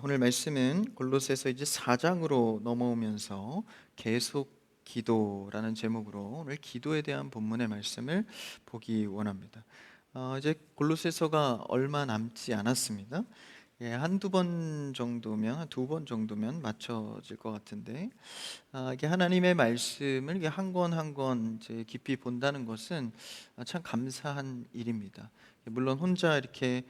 오늘 말씀은 골로새서 이제 4장으로 넘어오면서 계속 기도라는 제목으로 오늘 기도에 대한 본문의 말씀을 보기 원합니다. 이제 골로새서가 얼마 남지 않았습니다. 한두 번 정도면, 한 두 번 정도면 맞춰질 것 같은데, 이게 하나님의 말씀을 이게 한 권 한 권 이제 깊이 본다는 것은 참 감사한 일입니다. 물론 혼자 이렇게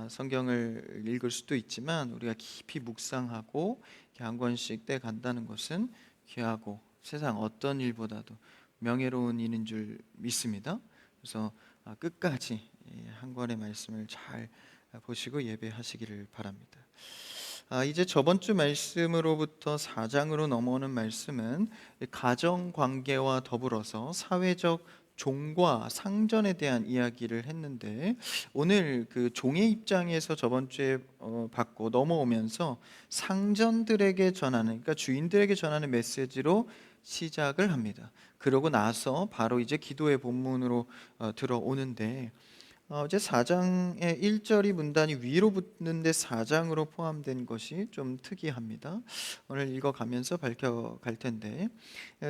성경을 읽을 수도 있지만 우리가 깊이 묵상하고 이렇게 한 권씩 떼 간다는 것은 귀하고 세상 어떤 일보다도 명예로운 일인 줄 믿습니다. 그래서 끝까지 한 권의 말씀을 잘 보시고 예배하시기를 바랍니다. 이제 저번 주 말씀으로부터 4장으로 넘어오는 말씀은 가정 관계와 더불어서 사회적 종과 상전에 대한 이야기를 했는데, 오늘 그 종의 입장에서 저번 주에 받고 넘어오면서 상전들에게 전하는, 그러니까 주인들에게 전하는 메시지로 시작을 합니다. 그러고 나서 바로 이제 기도의 본문으로 들어오는데, 이제 4장의 1절이 문단이 위로 붙는데 4장으로 포함된 것이 좀 특이합니다. 오늘 읽어가면서 밝혀갈 텐데,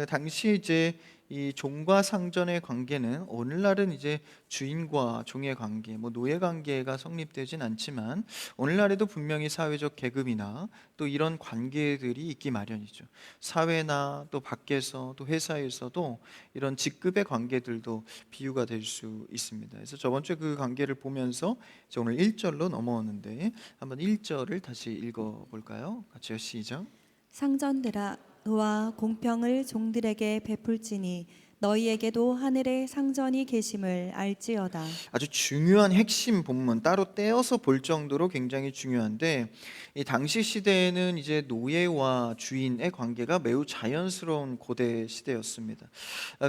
당시 이제 이 종과 상전의 관계는 오늘날은 이제 주인과 종의 관계, 뭐 노예 관계가 성립되진 않지만 오늘날에도 분명히 사회적 계급이나 또 이런 관계들이 있기 마련이죠. 사회나 또 밖에서 또 회사에서도 이런 직급의 관계들도 비유가 될 수 있습니다. 그래서 저번 주에 그 관계를 보면서 이제 오늘 1절로 넘어오는데, 한번 1절을 다시 읽어볼까요? 같이요, 시작. 상전들아, 너와 공평을 종들에게 베풀지니 너희에게도 하늘에 상전이 계심을 알지어다. 아주 중요한 핵심 본문, 따로 떼어서 볼 정도로 굉장히 중요한데, 이 당시 시대에는 이제 노예와 주인의 관계가 매우 자연스러운 고대 시대였습니다.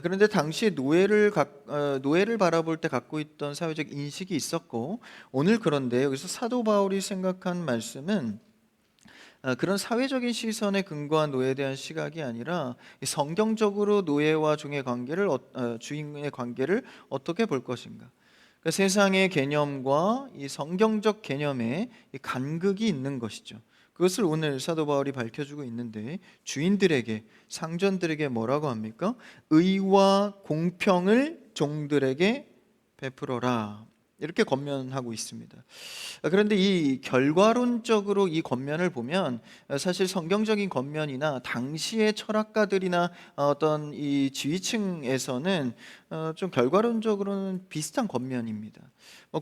그런데 당시에 노예를 바라볼 때 갖고 있던 사회적 인식이 있었고, 오늘 그런데 여기서 사도 바울이 생각한 말씀은 그런 사회적인 시선에 근거한 노예에 대한 시각이 아니라 성경적으로 노예와 종의 관계를 주인의 관계를 어떻게 볼 것인가. 그러니까 세상의 개념과 이 성경적 개념에 이 간극이 있는 것이죠. 그것을 오늘 사도 바울이 밝혀주고 있는데, 주인들에게, 상전들에게 뭐라고 합니까? 의와 공평을 종들에게 베풀어라, 이렇게 권면하고 있습니다. 그런데 이 결과론적으로 이 권면을 보면 사실 성경적인 권면이나 당시의 철학가들이나 어떤 이 지위층에서는 좀 결과론적으로는 비슷한 권면입니다.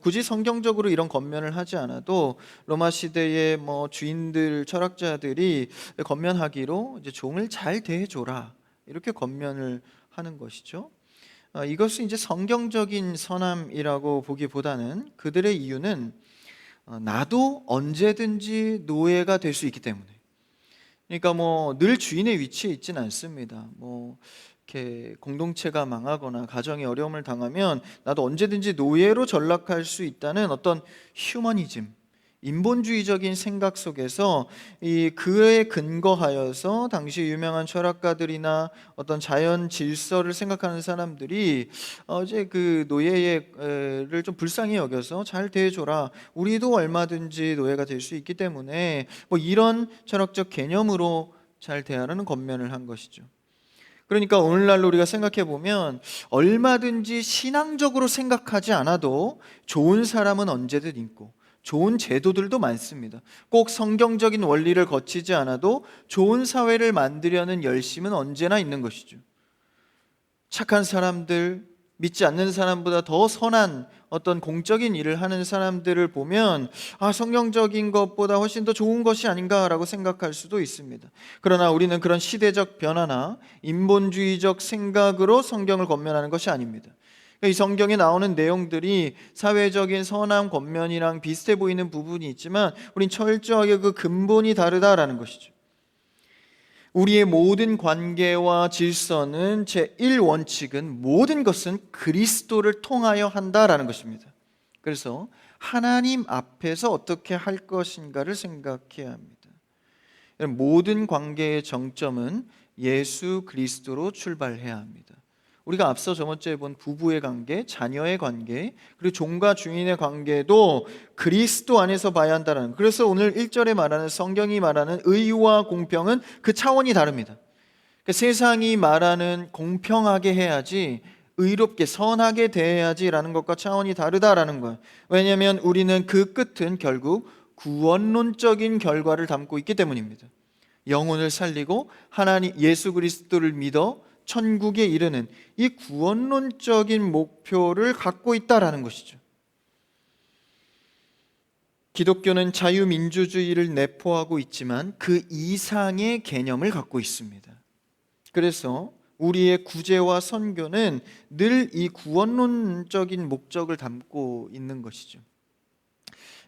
굳이 성경적으로 이런 권면을 하지 않아도 로마 시대의 뭐 주인들, 철학자들이 권면하기로 이제 종을 잘 대해줘라, 이렇게 권면을 하는 것이죠. 이것은 이제 성경적인 선함이라고 보기보다는 그들의 이유는 나도 언제든지 노예가 될 수 있기 때문에, 그러니까 뭐 늘 주인의 위치에 있지는 않습니다. 뭐 이렇게 공동체가 망하거나 가정에 어려움을 당하면 나도 언제든지 노예로 전락할 수 있다는 어떤 휴머니즘, 인본주의적인 생각 속에서 이 그에 근거하여서 당시 유명한 철학가들이나 어떤 자연 질서를 생각하는 사람들이 이제 그 노예를 좀 불쌍히 여겨서 잘 대해줘라, 우리도 얼마든지 노예가 될 수 있기 때문에 뭐 이런 철학적 개념으로 잘 대하라는 권면을 한 것이죠. 그러니까 오늘날로 우리가 생각해 보면 얼마든지 신앙적으로 생각하지 않아도 좋은 사람은 언제든 있고 좋은 제도들도 많습니다. 꼭 성경적인 원리를 거치지 않아도 좋은 사회를 만들려는 열심은 언제나 있는 것이죠. 착한 사람들, 믿지 않는 사람보다 더 선한 어떤 공적인 일을 하는 사람들을 보면 성경적인 것보다 훨씬 더 좋은 것이 아닌가라고 생각할 수도 있습니다. 그러나 우리는 그런 시대적 변화나 인본주의적 생각으로 성경을 권면하는 것이 아닙니다. 이 성경에 나오는 내용들이 사회적인 선한 권면이랑 비슷해 보이는 부분이 있지만 우린 철저하게 그 근본이 다르다라는 것이죠. 우리의 모든 관계와 질서는 제1원칙은 모든 것은 그리스도를 통하여 한다라는 것입니다. 그래서 하나님 앞에서 어떻게 할 것인가를 생각해야 합니다. 모든 관계의 정점은 예수 그리스도로 출발해야 합니다. 우리가 앞서 저번 주에 본 부부의 관계, 자녀의 관계, 그리고 종과 주인의 관계도 그리스도 안에서 봐야 한다는 거예요. 그래서 오늘 1절에 말하는, 성경이 말하는 의와 공평은 그 차원이 다릅니다. 그러니까 세상이 말하는 공평하게 해야지, 의롭게 선하게 대해야지라는 것과 차원이 다르다라는 거예요. 왜냐하면 우리는 그 끝은 결국 구원론적인 결과를 담고 있기 때문입니다. 영혼을 살리고 하나님 예수 그리스도를 믿어 천국에 이르는 이 구원론적인 목표를 갖고 있다라는 것이죠. 기독교는 자유민주주의를 내포하고 있지만 그 이상의 개념을 갖고 있습니다. 그래서 우리의 구제와 선교는 늘 이 구원론적인 목적을 담고 있는 것이죠.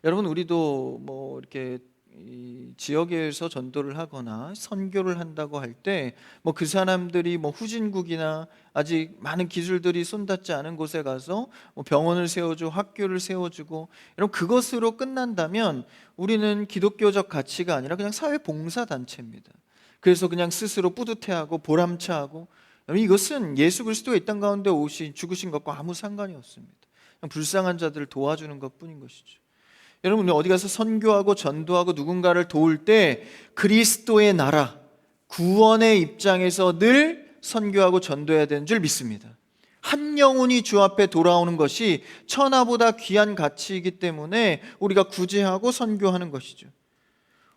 여러분, 우리도 뭐 이렇게 이 지역에서 전도를 하거나 선교를 한다고 할 때 뭐 그 사람들이 뭐 후진국이나 아직 많은 기술들이 손닿지 않은 곳에 가서 뭐 병원을 세워주고 학교를 세워주고, 여러분, 그것으로 끝난다면 우리는 기독교적 가치가 아니라 그냥 사회 봉사 단체입니다. 그래서 그냥 스스로 뿌듯해하고 보람차하고, 여러분, 이것은 예수 그리스도가 이 땅 가운데 오신 죽으신 것과 아무 상관이 없습니다. 그냥 불쌍한 자들을 도와주는 것뿐인 것이죠. 여러분, 어디 가서 선교하고 전도하고 누군가를 도울 때 그리스도의 나라, 구원의 입장에서 늘 선교하고 전도해야 되는 줄 믿습니다. 한 영혼이 주 앞에 돌아오는 것이 천하보다 귀한 가치이기 때문에 우리가 구제하고 선교하는 것이죠.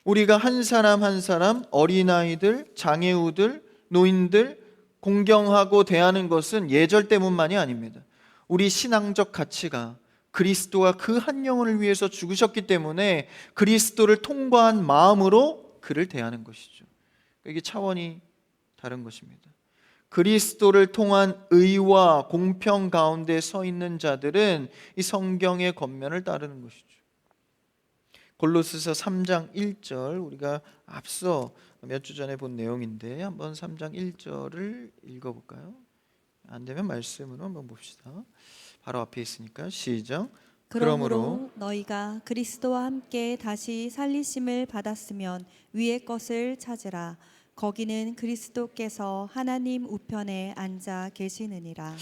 우리가 한 사람 한 사람, 어린아이들, 장애우들, 노인들 공경하고 대하는 것은 예절 때문만이 아닙니다. 우리 신앙적 가치가 그리스도가 그 한 영혼을 위해서 죽으셨기 때문에 그리스도를 통과한 마음으로 그를 대하는 것이죠. 이게 차원이 다른 것입니다. 그리스도를 통한 의와 공평 가운데 서 있는 자들은 이 성경의 권면을 따르는 것이죠. 골로새서 3장 1절, 우리가 앞서 몇 주 전에 본 내용인데 한번 3장 1절을 읽어볼까요? 안 되면 말씀으로 한번 봅시다. 바로 앞에 있으니까 시작. 그러므로 너희가 그리스도와 함께 다시 살리심을 받았으면 위의 것을 찾으라. 거기는 그리스도께서 하나님 우편에 앉아 계시느니라.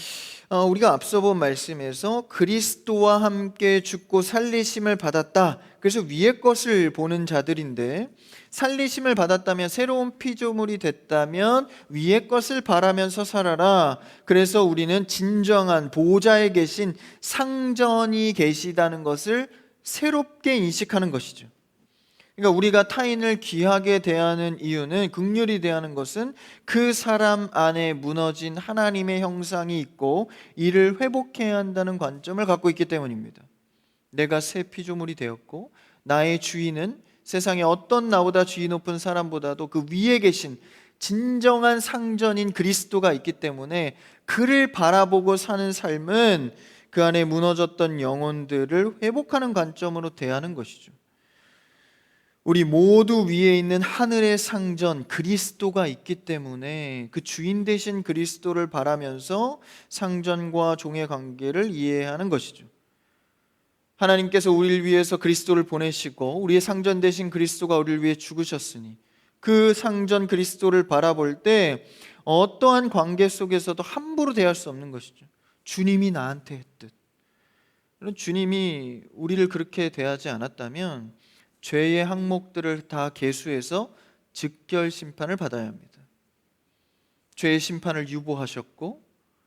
우리가 앞서 본 말씀에서 그리스도와 함께 죽고 살리심을 받았다. 그래서 위의 것을 보는 자들인데, 살리심을 받았다면, 새로운 피조물이 됐다면 위의 것을 바라면서 살아라. 그래서 우리는 진정한 보좌에 계신 상전이 계시다는 것을 새롭게 인식하는 것이죠. 그러니까 우리가 타인을 귀하게 대하는 이유는, 긍휼히 대하는 것은 그 사람 안에 무너진 하나님의 형상이 있고 이를 회복해야 한다는 관점을 갖고 있기 때문입니다. 내가 새 피조물이 되었고 나의 주인은 세상에 어떤 나보다 지위 높은 사람보다도 그 위에 계신 진정한 상전인 그리스도가 있기 때문에 그를 바라보고 사는 삶은 그 안에 무너졌던 영혼들을 회복하는 관점으로 대하는 것이죠. 우리 모두 위에 있는 하늘의 상전 그리스도가 있기 때문에 그 주인 되신 그리스도를 바라면서 상전과 종의 관계를 이해하는 것이죠. 하나님께서 우리를 위해서 그리스도를 보내시고 우리의 상전 되신 그리스도가 우리를 위해 죽으셨으니 그 상전 그리스도를 바라볼 때 어떠한 관계 속에서도 함부로 대할 수 없는 것이죠. 주님이 나한테 했듯. 주님이 우리를 그렇게 대하지 않았다면 죄의 항목들을 다 계수해서 즉결 심판을 받아야 합니다. 죄의 심판을 유보하셨고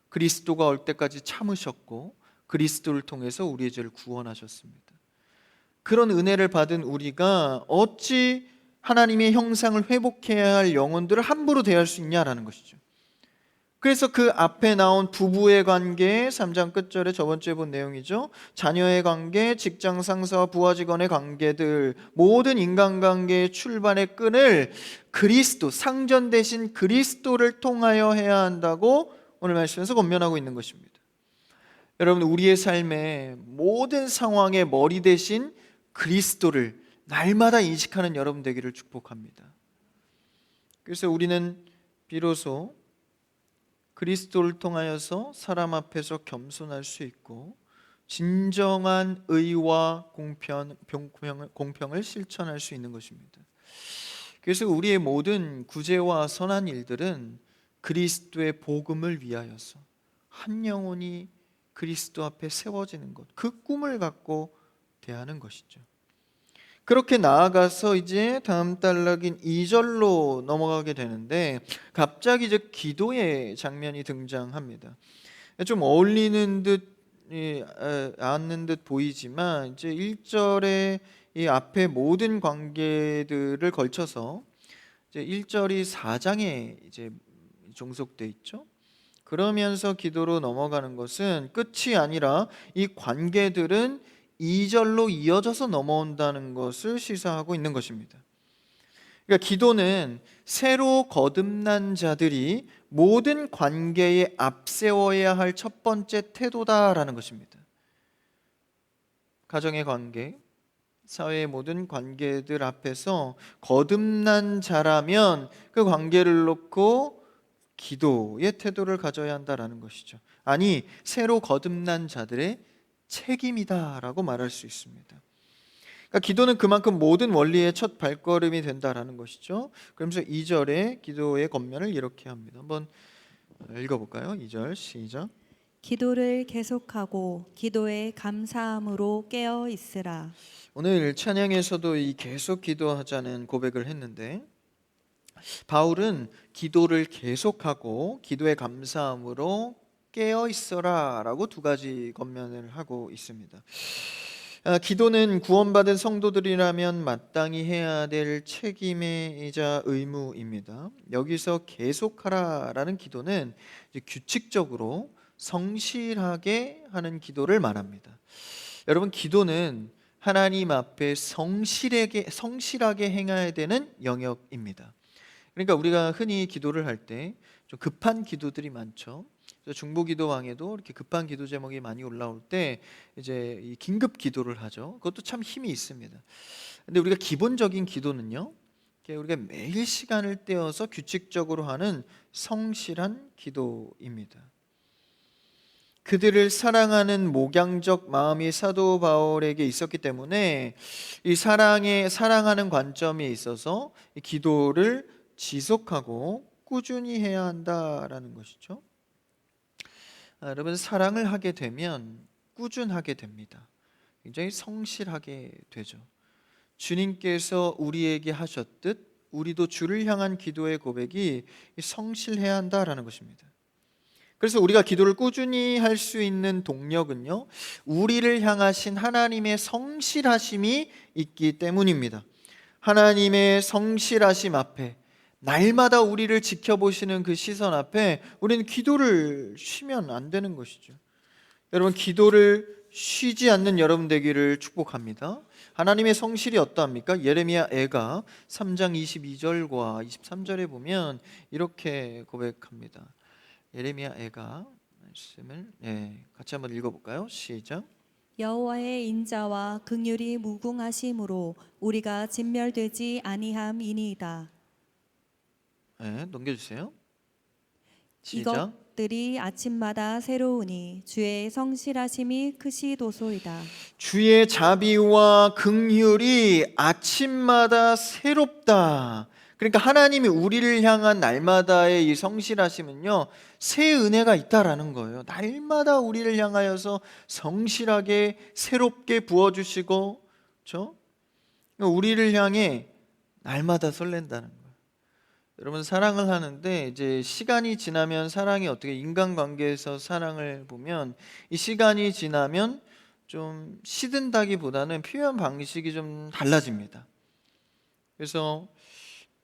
그리스도가 올 때까지 참으셨고 그리스도를 통해서 우리의 죄를 구원하셨습니다. 그런 은혜를 받은 우리가 어찌 하나님의 형상을 회복해야 할 영혼들을 함부로 대할 수 있냐라는 것이죠. 그래서 그 앞에 나온 부부의 관계, 3장 끝절에 저번 주에 본 내용이죠. 자녀의 관계, 직장 상사와 부하 직원의 관계들, 모든 인간관계의 출발의 끈을 그리스도, 상전 대신 그리스도를 통하여 해야 한다고 오늘 말씀에서 권면하고 있는 것입니다. 여러분, 우리의 삶의 모든 상황의 머리 대신 그리스도를 날마다 인식하는 여러분 되기를 축복합니다. 그래서 우리는 비로소 그리스도를 통하여서 사람 앞에서 겸손할 수 있고 진정한 의와 공평을 실천할 수 있는 것입니다. 그래서 우리의 모든 구제와 선한 일들은 그리스도의 복음을 위하여서, 한 영혼이 그리스도 앞에 세워지는 것, 그 꿈을 갖고 대하는 것이죠. 그렇게 나아가서 이제 다음 단락인 2절로 넘어가게 되는데 갑자기 이제 기도의 장면이 등장합니다. 좀 어울리는 듯 않는 듯 보이지만 이제 1절에 이 앞에 모든 관계들을 걸쳐서 이제 1절이 4장에 이제 종속돼 있죠. 그러면서 기도로 넘어가는 것은 끝이 아니라 이 관계들은 2절로 이어져서 넘어온다는 것을 시사하고 있는 것입니다. 그러니까 기도는 새로 거듭난 자들이 모든 관계에 앞세워야 할 첫 번째 태도다라는 것입니다. 가정의 관계, 사회의 모든 관계들 앞에서 거듭난 자라면 그 관계를 놓고 기도의 태도를 가져야 한다라는 것이죠. 아니, 새로 거듭난 자들의 책임이다라고 말할 수 있습니다. 그러니까 기도는 그만큼 모든 원리의 첫 발걸음이 된다라는 것이죠. 그러면서 2절에 기도의 겉면을 이렇게 합니다. 한번 읽어볼까요? 2절 시작. 기도를 계속하고 기도에 감사함으로 깨어 있으라. 오늘 찬양에서도 이 계속 기도하자는 고백을 했는데 바울은 기도를 계속하고 기도에 감사함으로 깨어 있어라라고 두 가지 겉면을 하고 있습니다. 기도는 구원받은 성도들이라면 마땅히 해야 될 책임이자 의무입니다. 여기서 계속하라라는 기도는 이제 규칙적으로 성실하게 하는 기도를 말합니다. 여러분, 기도는 하나님 앞에 성실하게 행해야 되는 영역입니다. 그러니까 우리가 흔히 기도를 할 때 좀 급한 기도들이 많죠. 그래서 중보기도왕에도 이렇게 급한 기도 제목이 많이 올라올 때 이제 이 긴급 기도를 하죠. 그것도 참 힘이 있습니다. 근데 우리가 기본적인 기도는요, 우리가 매일 시간을 떼어서 규칙적으로 하는 성실한 기도입니다. 그들을 사랑하는 목양적 마음이 사도 바울에게 있었기 때문에 이 사랑하는 관점에 있어서 이 기도를 지속하고 꾸준히 해야 한다라는 것이죠. 여러분, 사랑을 하게 되면 꾸준하게 됩니다. 굉장히 성실하게 되죠. 주님께서 우리에게 하셨듯 우리도 주를 향한 기도의 고백이 성실해야 한다라는 것입니다. 그래서 우리가 기도를 꾸준히 할 수 있는 동력은요, 우리를 향하신 하나님의 성실하심이 있기 때문입니다. 하나님의 성실하심 앞에, 날마다 우리를 지켜보시는 그 시선 앞에 우리는 기도를 쉬면 안 되는 것이죠. 여러분, 기도를 쉬지 않는 여러분 되기를 축복합니다. 하나님의 성실이 어떠합니까? 예레미야 애가 3장 22절과 23절에 보면 이렇게 고백합니다. 예레미야 애가 말씀을 같이 한번 읽어볼까요? 시작. 여호와의 인자와 긍휼이 무궁하심으로 우리가 진멸되지 아니함이니이다. 넘겨주세요. 시작. 이것들이 아침마다 새로우니 주의 성실하심이 크시도소이다. 주의 자비와 긍휼이 아침마다 새롭다. 그러니까 하나님이 우리를 향한 날마다의 이 성실하심은요, 새 은혜가 있다라는 거예요. 날마다 우리를 향하여서 성실하게 새롭게 부어주시고, 그렇죠? 우리를 향해 날마다 설렌다는 거예요. 여러분, 사랑을 하는데 이제 시간이 지나면 사랑이 어떻게, 인간관계에서 사랑을 보면 이 시간이 지나면 좀 시든다기보다는 표현 방식이 좀 달라집니다. 그래서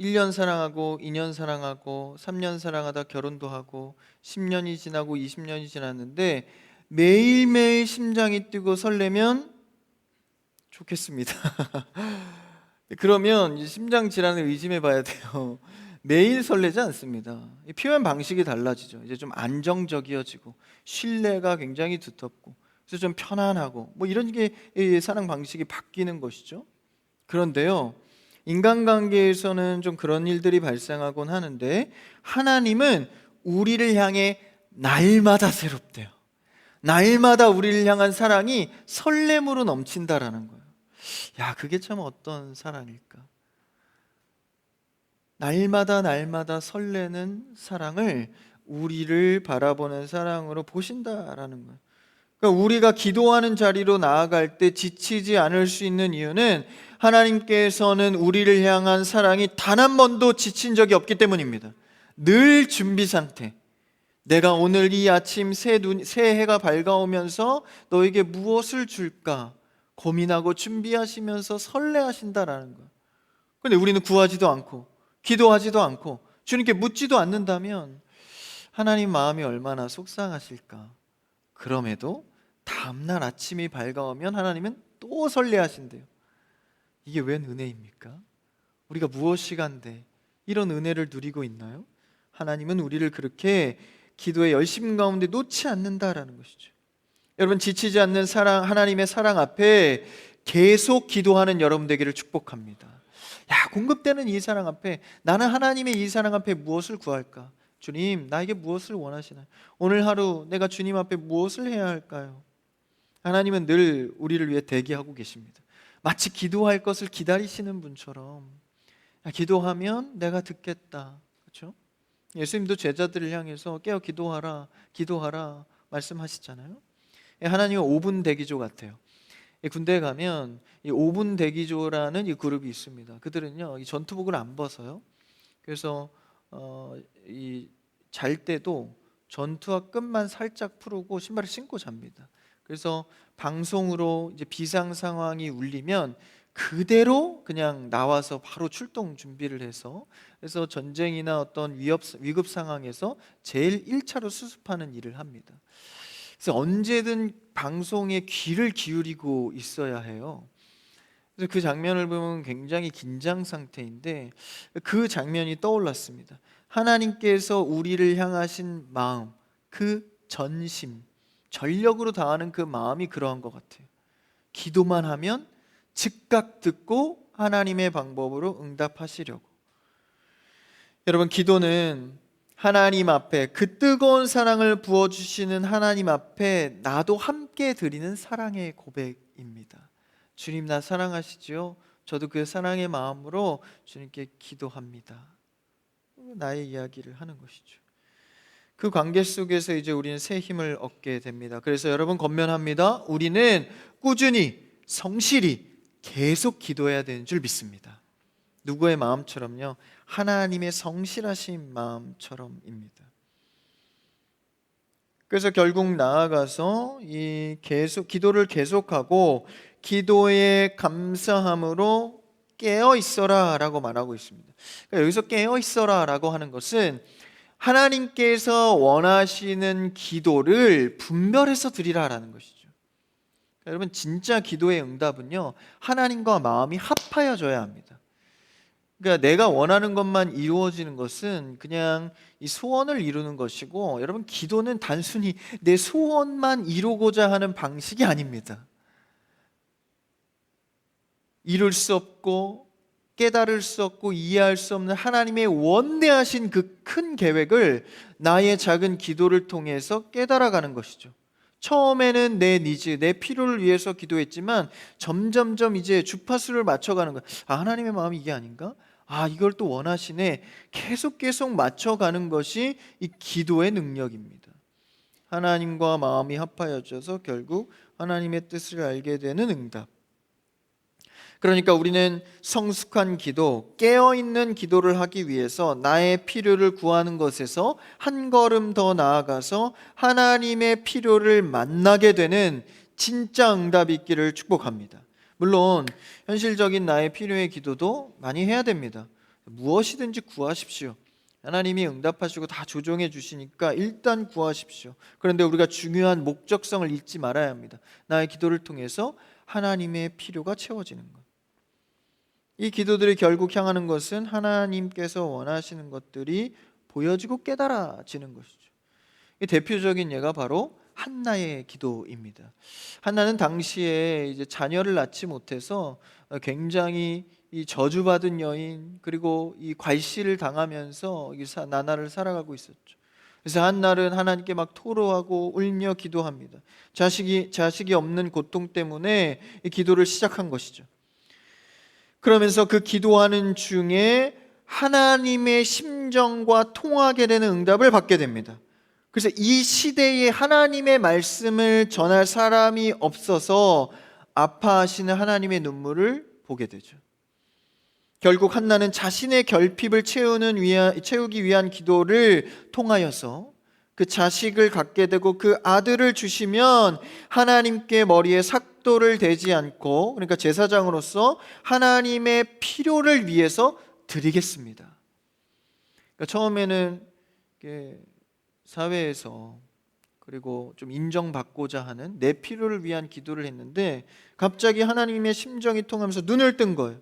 1년 사랑하고 2년 사랑하고 3년 사랑하다 결혼도 하고 10년이 지나고 20년이 지났는데 매일매일 심장이 뛰고 설레면 좋겠습니다. 그러면 이제 심장 질환을 의심해 봐야 돼요. 매일 설레지 않습니다. 이 표현 방식이 달라지죠. 이제 좀 안정적이어지고 신뢰가 굉장히 두텁고 그래서 좀 편안하고 뭐 이런 게 사랑 방식이 바뀌는 것이죠. 그런데요, 인간관계에서는 좀 그런 일들이 발생하곤 하는데 하나님은 우리를 향해 날마다 새롭대요. 날마다 우리를 향한 사랑이 설렘으로 넘친다라는 거예요. 야, 그게 참 어떤 사랑일까? 날마다 설레는 사랑을 우리를 바라보는 사랑으로 보신다라는 거예요. 그러니까 우리가 기도하는 자리로 나아갈 때 지치지 않을 수 있는 이유는 하나님께서는 우리를 향한 사랑이 단 한 번도 지친 적이 없기 때문입니다. 늘 준비 상태. 내가 오늘 이 아침 새 해가 밝아오면서 너에게 무엇을 줄까 고민하고 준비하시면서 설레하신다라는 거예요. 그런데 우리는 구하지도 않고 기도하지도 않고 주님께 묻지도 않는다면 하나님 마음이 얼마나 속상하실까. 그럼에도 다음날 아침이 밝아오면 하나님은 또 설레하신대요. 이게 웬 은혜입니까? 우리가 무엇이 간데 이런 은혜를 누리고 있나요? 하나님은 우리를 그렇게 기도의 열심 가운데 놓지 않는다라는 것이죠. 여러분, 지치지 않는 사랑, 하나님의 사랑 앞에 계속 기도하는 여러분 되기를 축복합니다. 공급되는 이 사랑 앞에, 나는 하나님의 이 사랑 앞에 무엇을 구할까? 주님, 나에게 무엇을 원하시나요? 오늘 하루 내가 주님 앞에 무엇을 해야 할까요? 하나님은 늘 우리를 위해 대기하고 계십니다. 마치 기도할 것을 기다리시는 분처럼, 기도하면 내가 듣겠다. 그렇죠? 예수님도 제자들을 향해서 깨어 기도하라, 기도하라 말씀하시잖아요. 하나님은 5분 대기조 같아요. 군대에 가면 이 5분 대기조라는 이 그룹이 있습니다. 그들은요, 이 전투복을 안 벗어요. 그래서 잘 때도 전투화 끈만 살짝 풀고 신발을 신고 잡니다. 그래서 방송으로 이제 비상 상황이 울리면 그대로 그냥 나와서 바로 출동 준비를 해서, 그래서 전쟁이나 어떤 위급 상황에서 제일 1차로 수습하는 일을 합니다. 그래서 언제든 방송에 귀를 기울이고 있어야 해요. 그래서 그 장면을 보면 굉장히 긴장 상태인데 그 장면이 떠올랐습니다. 하나님께서 우리를 향하신 마음, 그 전심, 전력으로 다하는 그 마음이 그러한 것 같아요. 기도만 하면 즉각 듣고 하나님의 방법으로 응답하시려고. 여러분, 기도는 하나님 앞에, 그 뜨거운 사랑을 부어주시는 하나님 앞에 나도 함께 드리는 사랑의 고백입니다. 주님, 나 사랑하시죠? 저도 그 사랑의 마음으로 주님께 기도합니다. 나의 이야기를 하는 것이죠. 그 관계 속에서 이제 우리는 새 힘을 얻게 됩니다. 그래서 여러분, 권면합니다. 우리는 꾸준히 성실히 계속 기도해야 되는 줄 믿습니다. 누구의 마음처럼요? 하나님의 성실하신 마음처럼입니다. 그래서 결국 나아가서 이 기도를 계속하고 기도의 감사함으로 깨어 있어라라고 말하고 있습니다. 그러니까 여기서 깨어 있어라라고 하는 것은 하나님께서 원하시는 기도를 분별해서 드리라라는 것이죠. 그러니까 여러분, 진짜 기도의 응답은요, 하나님과 마음이 합하여져야 합니다. 그러니까 내가 원하는 것만 이루어지는 것은 그냥 이 소원을 이루는 것이고, 여러분, 기도는 단순히 내 소원만 이루고자 하는 방식이 아닙니다. 이룰 수 없고 깨달을 수 없고 이해할 수 없는 하나님의 원대하신 그 큰 계획을 나의 작은 기도를 통해서 깨달아가는 것이죠. 처음에는 내 니즈, 내 필요를 위해서 기도했지만 점점점 이제 주파수를 맞춰가는 거예요. 하나님의 마음이 이게 아닌가? 이걸 또 원하시네. 계속 맞춰가는 것이 이 기도의 능력입니다. 하나님과 마음이 합하여져서 결국 하나님의 뜻을 알게 되는 응답. 그러니까 우리는 성숙한 기도, 깨어있는 기도를 하기 위해서 나의 필요를 구하는 것에서 한 걸음 더 나아가서 하나님의 필요를 만나게 되는 진짜 응답이 있기를 축복합니다. 물론 현실적인 나의 필요의 기도도 많이 해야 됩니다. 무엇이든지 구하십시오. 하나님이 응답하시고 다 조정해 주시니까 일단 구하십시오. 그런데 우리가 중요한 목적성을 잊지 말아야 합니다. 나의 기도를 통해서 하나님의 필요가 채워지는 것. 이 기도들이 결국 향하는 것은 하나님께서 원하시는 것들이 보여지고 깨달아지는 것이죠. 이 대표적인 예가 바로 한나의 기도입니다. 한나는 당시에 이제 자녀를 낳지 못해서 굉장히 이 저주받은 여인, 그리고 이 괄시를 당하면서 나날을 살아가고 있었죠. 그래서 한날은 하나님께 막 토로하고 울며 기도합니다. 자식이 없는 고통 때문에 이 기도를 시작한 것이죠. 그러면서 그 기도하는 중에 하나님의 심정과 통하게 되는 응답을 받게 됩니다. 그래서 이 시대에 하나님의 말씀을 전할 사람이 없어서 아파하시는 하나님의 눈물을 보게 되죠. 결국 한나는 자신의 결핍을 채우기 위한 기도를 통하여서 그 자식을 갖게 되고 그 아들을 주시면 하나님께 머리에 삭도를 대지 않고, 그러니까 제사장으로서 하나님의 필요를 위해서 드리겠습니다. 그러니까 처음에는 사회에서 그리고 좀 인정받고자 하는 내 필요를 위한 기도를 했는데 갑자기 하나님의 심정이 통하면서 눈을 뜬 거예요.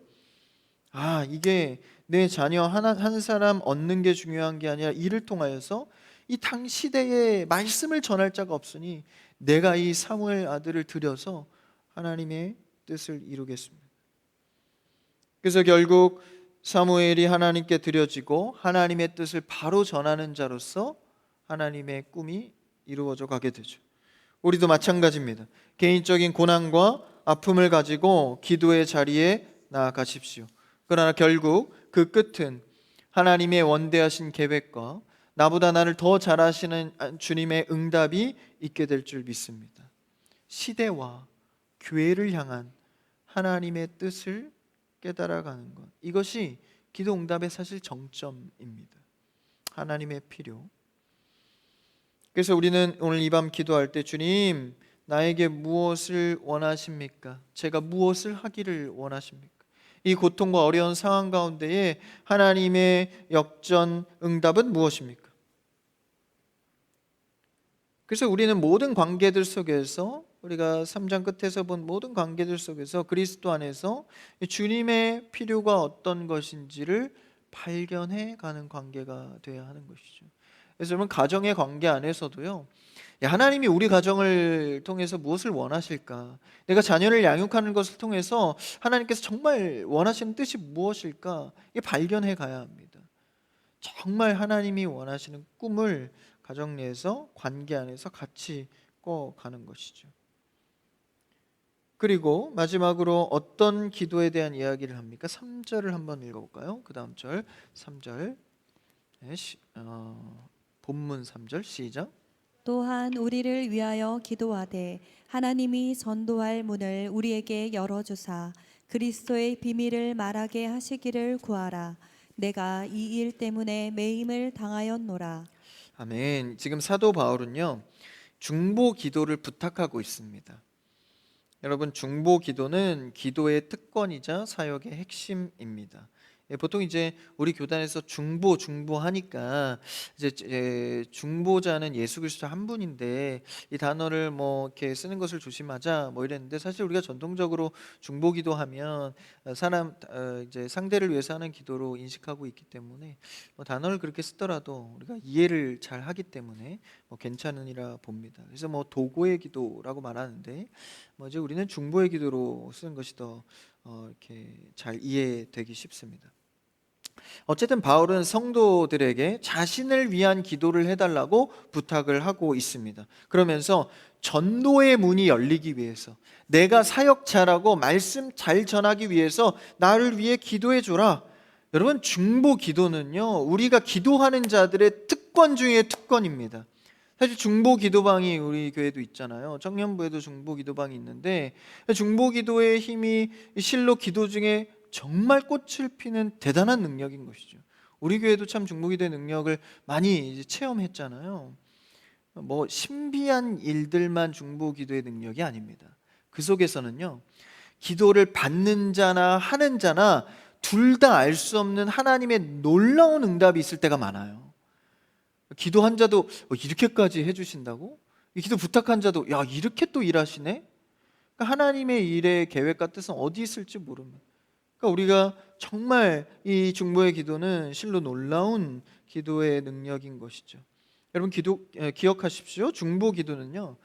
이게 내 자녀 한 사람 얻는 게 중요한 게 아니라 이를 통하여서 이 당 시대에 말씀을 전할 자가 없으니 내가 이 사무엘 아들을 들여서 하나님의 뜻을 이루겠습니다. 그래서 결국 사무엘이 하나님께 드려지고 하나님의 뜻을 바로 전하는 자로서 하나님의 꿈이 이루어져 가게 되죠. 우리도 마찬가지입니다. 개인적인 고난과 아픔을 가지고 기도의 자리에 나아가십시오. 그러나 결국 그 끝은 하나님의 원대하신 계획과 나보다 나를 더 잘하시는 주님의 응답이 있게 될 줄 믿습니다. 시대와 교회를 향한 하나님의 뜻을 깨달아가는 것, 이것이 기도 응답의 사실 정점입니다. 하나님의 필요. 그래서 우리는 오늘 이 밤 기도할 때 주님, 나에게 무엇을 원하십니까? 제가 무엇을 하기를 원하십니까? 이 고통과 어려운 상황 가운데에 하나님의 역전 응답은 무엇입니까? 그래서 우리는 모든 관계들 속에서, 우리가 3장 끝에서 본 모든 관계들 속에서 그리스도 안에서 주님의 필요가 어떤 것인지를 발견해 가는 관계가 되어야 하는 것이죠. 그래서 여러분, 가정의 관계 안에서도요, 하나님이 우리 가정을 통해서 무엇을 원하실까? 내가 자녀를 양육하는 것을 통해서 하나님께서 정말 원하시는 뜻이 무엇일까? 이게 발견해 가야 합니다. 정말 하나님이 원하시는 꿈을 가정 내에서, 관계 안에서 같이 꿔가는 것이죠. 그리고 마지막으로 어떤 기도에 대한 이야기를 합니까? 3절을 한번 읽어볼까요? 그 다음 절 3절, 본문 3절 시작. 또한 우리를 위하여 기도하되 하나님이 전도할 문을 우리에게 열어주사 그리스도의 비밀을 말하게 하시기를 구하라. 내가 이 일 때문에 매임을 당하였노라. 아멘. 지금 사도 바울은요, 중보 기도를 부탁하고 있습니다. 여러분, 중보 기도는 기도의 특권이자 사역의 핵심입니다. 보통 이제 우리 교단에서 중보하니까 이제 중보자는 예수 그리스도 한 분인데 이 단어를 뭐 이렇게 쓰는 것을 조심하자 뭐 이랬는데, 사실 우리가 전통적으로 중보 기도하면 이제 상대를 위해서 하는 기도로 인식하고 있기 때문에 뭐 단어를 그렇게 쓰더라도 우리가 이해를 잘 하기 때문에 뭐 괜찮으리라 봅니다. 그래서 뭐 도고의 기도라고 말하는데 뭐 이제 우리는 중보의 기도로 쓰는 것이 더 이렇게 잘 이해되기 쉽습니다. 어쨌든 바울은 성도들에게 자신을 위한 기도를 해달라고 부탁을 하고 있습니다. 그러면서 전도의 문이 열리기 위해서, 내가 사역 잘하고 말씀 잘 전하기 위해서 나를 위해 기도해 줘라. 여러분, 중보 기도는요, 우리가 기도하는 자들의 특권 중의 특권입니다. 사실 중보 기도방이 우리 교회도 있잖아요. 청년부에도 중보 기도방이 있는데, 중보 기도의 힘이 실로 기도 중에 정말 꽃을 피는 대단한 능력인 것이죠. 우리 교회도 참 중보 기도의 능력을 많이 이제 체험했잖아요. 뭐 신비한 일들만 중보 기도의 능력이 아닙니다. 그 속에서는요, 기도를 받는 자나 하는 자나 둘 다 알 수 없는 하나님의 놀라운 응답이 있을 때가 많아요. 기도한 자도 이렇게까지 해주신다고? 기도 부탁한 자도 야, 이렇게 또 일하시네? 그러니까 하나님의 일의 계획과 뜻은 어디 있을지 모릅니다. 그러니까 우리가 정말 이 중보의 기도는 실로 놀라운 기도의 능력인 것이죠. 여러분, 기억하십시오. 중보 기도는요,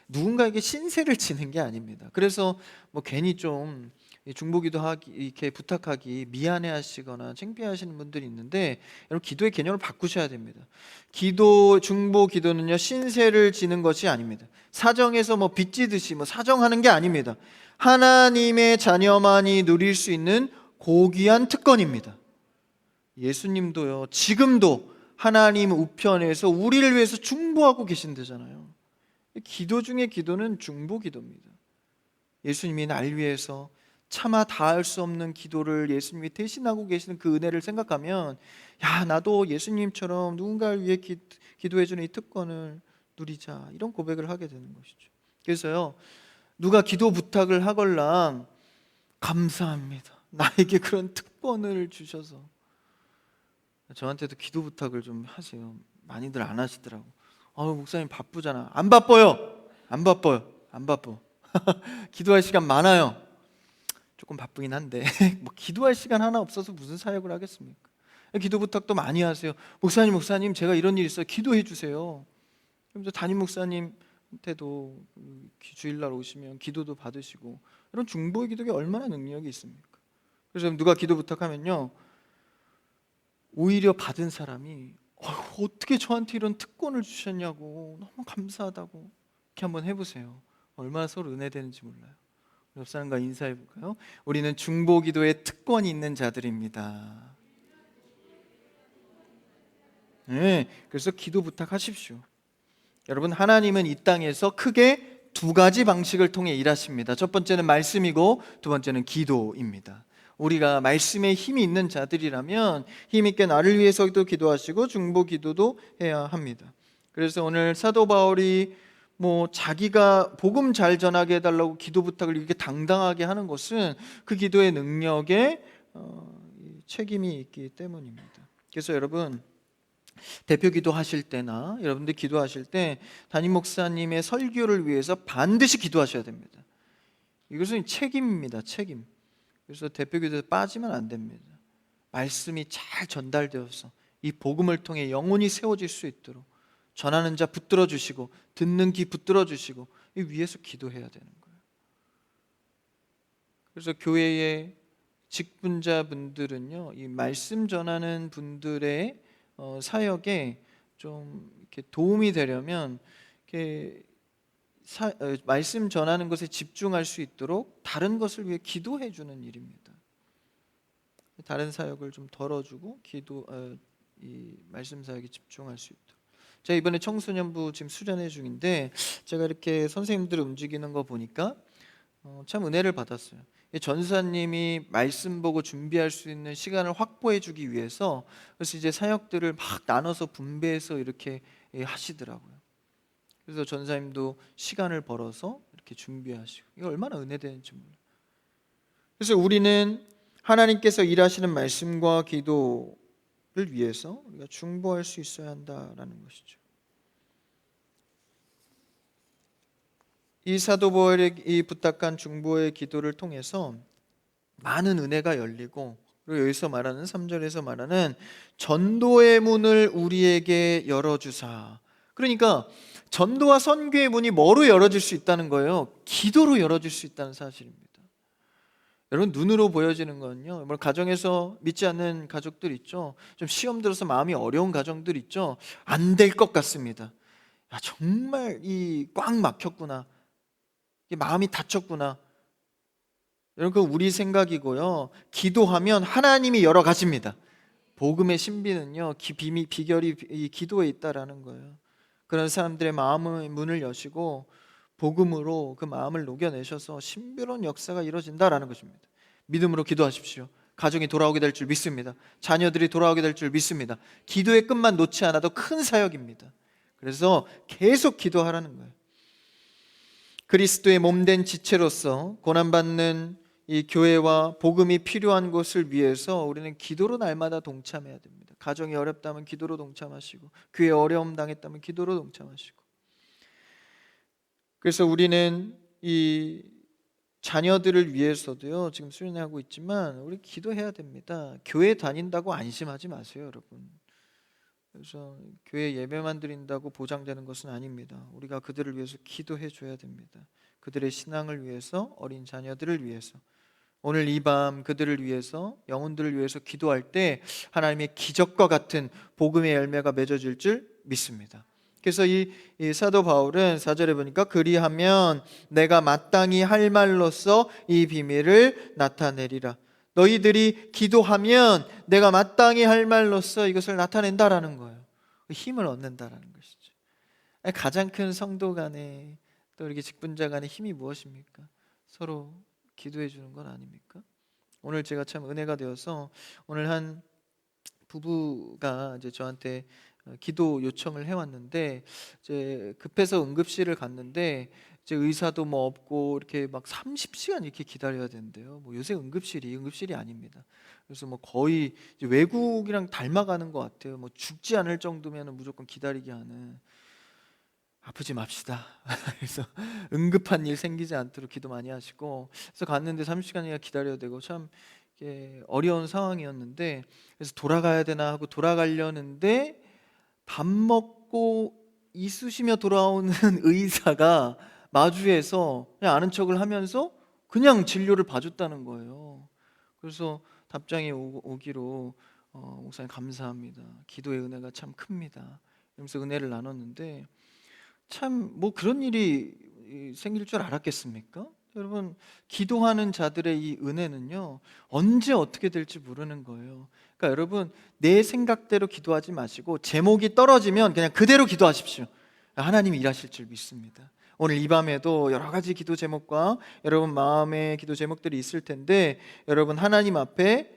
누군가에게 신세를 지는 게 아닙니다. 그래서 뭐 괜히 좀 중보기도 이렇게 부탁하기 미안해하시거나 창피하시는 분들이 있는데, 여러분, 기도의 개념을 바꾸셔야 됩니다. 중보 기도는요, 신세를 지는 것이 아닙니다. 사정에서 뭐 빚지듯이 뭐 사정하는 게 아닙니다. 하나님의 자녀만이 누릴 수 있는 고귀한 특권입니다. 예수님도요, 지금도 하나님 우편에서 우리를 위해서 중보하고 계신다잖아요. 기도 중에 기도는 중보 기도입니다. 예수님이 날 위해서 차마 다할 수 없는 기도를 예수님이 대신하고 계시는 그 은혜를 생각하면, 야, 나도 예수님처럼 누군가를 위해 기도해주는 이 특권을 누리자, 이런 고백을 하게 되는 것이죠. 그래서요, 누가 기도 부탁을 하걸랑 감사합니다, 나에게 그런 특권을 주셔서. 저한테도 기도 부탁을 좀 하세요. 많이들 안 하시더라고. 목사님 바쁘잖아. 안 바빠요. 안 바빠요. 안 바빠. 기도할 시간 많아요. 조금 바쁘긴 한데 뭐 기도할 시간 하나 없어서 무슨 사역을 하겠습니까? 기도 부탁도 많이 하세요. 목사님 제가 이런 일 있어요, 기도해 주세요. 그래서 담임 목사님한테도 주일날 오시면 기도도 받으시고, 이런 중보의 기도가 얼마나 능력이 있습니까? 그래서 누가 기도 부탁하면요, 오히려 받은 사람이 어떻게 저한테 이런 특권을 주셨냐고, 너무 감사하다고 이렇게 한번 해보세요. 얼마나 서로 은혜되는지 몰라요. 옆 사람과 인사해 볼까요? 우리는 중보 기도에 특권이 있는 자들입니다. 네, 그래서 기도 부탁하십시오. 여러분, 하나님은 이 땅에서 크게 두 가지 방식을 통해 일하십니다. 첫 번째는 말씀이고 두 번째는 기도입니다. 우리가 말씀에 힘이 있는 자들이라면 힘 있게 나를 위해서도 기도하시고 중보 기도도 해야 합니다. 그래서 오늘 사도 바울이 자기가 복음 잘 전하게 해달라고 기도 부탁을 이렇게 당당하게 하는 것은 그 기도의 능력에 책임이 있기 때문입니다. 그래서 여러분, 대표 기도하실 때나 여러분들 기도하실 때 담임 목사님의 설교를 위해서 반드시 기도하셔야 됩니다. 이것은 책임입니다. 책임. 그래서 대표 기도에서 빠지면 안 됩니다. 말씀이 잘 전달되어서 이 복음을 통해 영혼이 세워질 수 있도록 전하는 자 붙들어 주시고 듣는 귀 붙들어 주시고 이 위에서 기도해야 되는 거예요. 그래서 교회의 직분자분들은요, 이 말씀 전하는 분들의 사역에 좀 이렇게 도움이 되려면 이렇게 말씀 전하는 것에 집중할 수 있도록 다른 것을 위해 기도해 주는 일입니다. 다른 사역을 좀 덜어주고 이 말씀 사역에 집중할 수 있도록. 제가 이번에 청소년부 지금 수련회 중인데 제가 이렇게 선생님들 움직이는 거 보니까 참 은혜를 받았어요. 전사님이 말씀 보고 준비할 수 있는 시간을 확보해 주기 위해서, 그래서 이제 사역들을 막 나눠서 분배해서 이렇게 하시더라고요. 그래서 전사님도 시간을 벌어서 이렇게 준비하시고, 이거 얼마나 은혜되는지 몰라요. 그래서 우리는 하나님께서 일하시는 말씀과 기도를 위해서 우리가 중보할 수 있어야 한다라는 것이죠. 이 사도 바울이 부탁한 중보의 기도를 통해서 많은 은혜가 열리고, 그리고 여기서 말하는 3절에서 말하는 전도의 문을 우리에게 열어주사, 그러니까 전도와 선교의 문이 뭐로 열어질 수 있다는 거예요? 기도로 열어질 수 있다는 사실입니다. 여러분, 눈으로 보여지는 건요, 가정에서 믿지 않는 가족들 있죠. 좀 시험 들어서 마음이 어려운 가정들 있죠. 안 될 것 같습니다. 야, 정말 꽉 막혔구나, 마음이 닫혔구나. 여러분, 그건 우리 생각이고요. 기도하면 하나님이 열어 가십니다. 복음의 신비는요, 비결이 이 기도에 있다라는 거예요. 그런 사람들의 마음의 문을 여시고 복음으로 그 마음을 녹여내셔서 신비로운 역사가 이루어진다라는 것입니다. 믿음으로 기도하십시오. 가정이 돌아오게 될 줄 믿습니다. 자녀들이 돌아오게 될 줄 믿습니다. 기도의 끝만 놓지 않아도 큰 사역입니다. 그래서 계속 기도하라는 거예요. 그리스도의 몸된 지체로서 고난받는 이 교회와 복음이 필요한 곳을 위해서 우리는 기도로 날마다 동참해야 됩니다. 가정이 어렵다면 기도로 동참하시고, 교회 어려움 당했다면 기도로 동참하시고. 그래서 우리는 이 자녀들을 위해서도요, 지금 수련하고 있지만 우리 기도해야 됩니다. 교회 다닌다고 안심하지 마세요, 여러분. 그래서 교회 예배만 드린다고 보장되는 것은 아닙니다. 우리가 그들을 위해서 기도해 줘야 됩니다. 그들의 신앙을 위해서, 어린 자녀들을 위해서. 오늘 이 밤 그들을 위해서, 영혼들을 위해서 기도할 때 하나님의 기적과 같은 복음의 열매가 맺어질 줄 믿습니다. 그래서 이 사도 바울은 4절에 보니까 그리하면 내가 마땅히 할 말로써 이 비밀을 나타내리라. 너희들이 기도하면 내가 마땅히 할 말로써 이것을 나타낸다라는 거예요. 그 힘을 얻는다라는 것이죠. 가장 큰 성도 간에 또 이렇게 직분자 간의 힘이 무엇입니까? 서로 기도해 주는 건 아닙니까? 오늘 제가 참 은혜가 되어서 오늘 한 부부가 이제 저한테 기도 요청을 해왔는데, 이제 급해서 응급실을 갔는데 이제 의사도 뭐 없고 이렇게 막 30시간 이렇게 기다려야 된대요. 뭐 요새 응급실이 아닙니다. 그래서 뭐 거의 이제 외국이랑 닮아가는 것 같아요. 뭐 죽지 않을 정도면 무조건 기다리게 하는. 아프지 맙시다. 그래서 응급한 일 생기지 않도록 기도 많이 하시고, 그래서 갔는데 30시간이나 기다려야 되고 참 이게 어려운 상황이었는데, 그래서 돌아가야 되나 하고 돌아가려는데 밥 먹고 이쑤시며 돌아오는 의사가 마주해서 그냥 아는 척을 하면서 그냥 진료를 봐줬다는 거예요. 그래서 답장이 오기로 목사님 감사합니다. 기도의 은혜가 참 큽니다. 이러면서 은혜를 나눴는데, 참 뭐 그런 일이 생길 줄 알았겠습니까? 여러분, 기도하는 자들의 이 은혜는요, 언제 어떻게 될지 모르는 거예요. 그러니까 여러분, 내 생각대로 기도하지 마시고 제목이 떨어지면 그냥 그대로 기도하십시오. 하나님이 일하실 줄 믿습니다. 오늘 이 밤에도 여러 가지 기도 제목과 여러분 마음의 기도 제목들이 있을 텐데, 여러분 하나님 앞에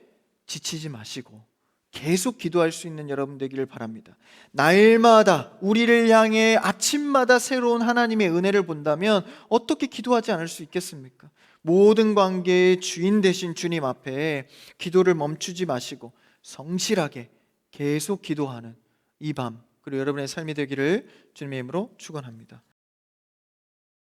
지치지 마시고 계속 기도할 수 있는 여러분 되기를 바랍니다. 날마다 우리를 향해 아침마다 새로운 하나님의 은혜를 본다면 어떻게 기도하지 않을 수 있겠습니까? 모든 관계의 주인 되신 주님 앞에 기도를 멈추지 마시고 성실하게 계속 기도하는 이 밤, 그리고 여러분의 삶이 되기를 주님의 이름으로 축원합니다.